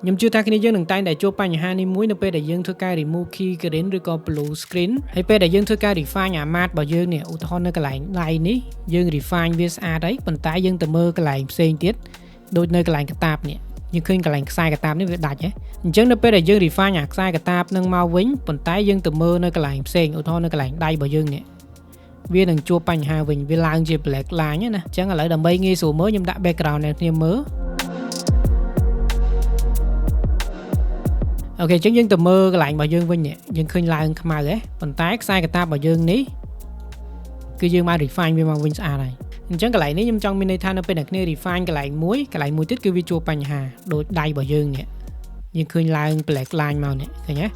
ខ្ញុំជឿថាគ្នាយើងនឹងតែងតែជួបបញ្ហានេះមួយនៅពេលដែលយើងធ្វើការ remove key green ឬក៏ blue screen ហើយពេលដែលយើងធ្វើការ refine អាម៉ាតរបស់យើងនេះឧទាហរណ៍នៅកន្លែងដៃនេះយើង refine វាស្អាតហើយប៉ុន្តែយើងទៅមើលកន្លែងផ្សេងទៀតដូចនៅកន្លែងកតាបនេះយើងឃើញកន្លែងខ្សែកតាបនេះវាដាច់ហ៎អញ្ចឹងនៅពេលដែលយើង refine អាខ្សែកតាបនឹងមកវិញប៉ុន្តែយើងទៅមើលនៅកន្លែងផ្សេងឧទាហរណ៍នៅកន្លែងដៃរបស់យើងនេះវានឹងជួបបញ្ហាវិញវាឡើងជា black line ណាអញ្ចឹងឥឡូវដើម្បីងាយស្រួលមើលខ្ញុំដាក់ background អ្នកគ្នាមើលអូខេអញ្ចឹងយើងទៅមើលកន្លែងរបស់យើងវិញនេះយើងឃើញឡើងខ្មៅហ៎ប៉ុន្តែខ្សែកតាបរបស់យើងនេះគឺយើងមក refine វាមកវិញស្អាតហើយអញ្ចឹងកន្លែងនេះខ្ញុំចង់មានន័យថានៅពេលអ្នកគ្នា refine កន្លែងមួយទៀតគឺវាជួបបញ្ហាដូចដៃរបស់យើងនេះយើងឃើញឡើង black line មកនេះឃើញទេ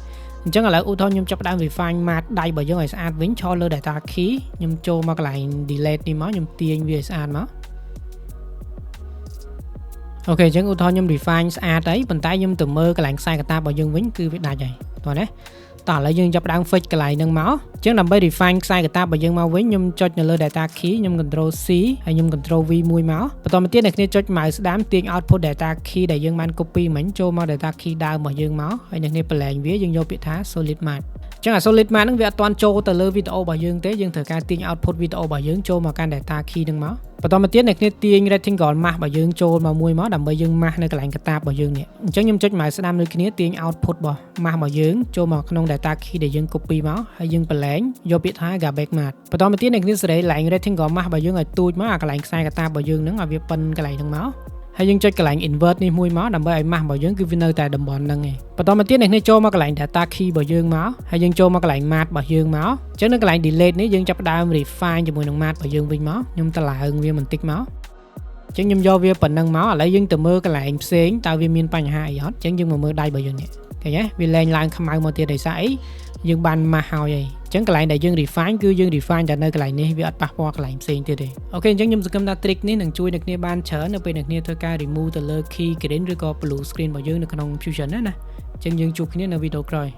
អញ្ចឹងឥឡូវឧទាហរណ៍ខ្ញុំចាប់ផ្ដើម refine ម៉ាតដៃរបស់យើងឲ្យស្អាតវិញឈរលើ data key ខ្ញុំចូលមកកន្លែង delete នេះមកខ្ញុំទាញវាឲ្យស្អាតមកអូខេអញ្ចឹងឧទាហរណ៍ខ្ញុំ refine ស្អាតហើយប៉ុន្តែខ្ញុំទៅមើលកន្លែងខ្សែកតាបរបស់យើងវិញគឺវាដាច់ហើយតោះណាតោះឥឡូវយើងចាប់ផ្ដើម fix កន្លែងហ្នឹងមកអញ្ចឹងដើម្បី refine ខ្សែកតាបរបស់យើងមកវិញខ្ញុំចុចនៅលើ data key ខ្ញុំ control C ហើយខ្ញុំ control V មួយមកបន្តមកទៀតអ្នកគ្នាចុច mouse ស្ដាមទាញ output data key ដែលយើងបាន copy មិញចូលមក data key ដើមរបស់យើងមកហើយអ្នកគ្នាបន្លែងវាយើងយកពាក្យថា solid matte អញ្ចឹងអា solid matte ហ្នឹងវាអត់ទាន់ចូលទៅលើវីដេអូរបស់យើងទេយើងត្រូវការទាញ output វីដេអូរបស់យើងចូលមកកាន់ data key ហ្នឹងមកបន្តមកទៀតអ្នកគ្នាទាញ rectangle mask របស់យើងចូលមកមួយមកដើម្បីយើង mask នៅកន្លែងកតាបរបស់យើងនេះអញ្ចឹងខ្ញុំចុច mouse ស្ដាមដូចគ្នាទាញ output របស់ mask របស់យើងចូលមកក្នុង data key ដែលយើង copy មកហើយយើងបន្លែងយកពាក្យថា garbage matte បន្តមកទៀតអ្នកគ្នាសេរីឡើង rectangle mask របស់យើងឲ្យទូចមកអាកន្លែងខ្សែកតាបរបស់យើងហ្នឹងឲ្យវាប៉ិនកន្លែងហ្នឹងមកហើយយើងចុចកន្លែង invert នេះមួយមកដើម្បីឲ្យ mask របស់យើងគឺវានៅតែតំបន់ហ្នឹងឯងបន្តមកទៀតអ្នកគ្នាចូលមកកន្លែង data key របស់យើងមកហើយយើងចូលមកកន្លែង matte របស់យើងមកអញ្ចឹងនៅកន្លែង delete នេះយើងចាប់ផ្ដើម refine ជាមួយនឹង matte របស់យើងវិញមកខ្ញុំតឡើងវាបន្តិចមកអញ្ចឹងខ្ញុំយកវាប៉ុណ្ណឹងមកឥឡូវយើងទៅមើលកន្លែងផ្សេងតើវាមានបញ្ហាអីអត់អញ្ចឹងយើងមកមើលដៃរបស់យើងនេះឃើញទេវាលែងឡើងខ្មៅមកទៀតដោយសារអីយើងបាន mask ហើយអញ្ចឹងកន្លែងដែលយើង refine គឺយើង refine តែនៅកន្លែងនេះវាអត់ប៉ះពាល់កន្លែងផ្សេងទៀតទេអូខេអញ្ចឹងខ្ញុំសង្ឃឹមថា trick នេះនឹងជួយអ្នកគ្នាបានច្រើននៅពេលអ្នកគ្នាធ្វើការ remove ទៅលើ key green ឬក៏ blue screen របស់យើងនៅក្នុង Fusion ណាអញ្ចឹងយើងជួបគ្នានៅវីដេអូក្រោយ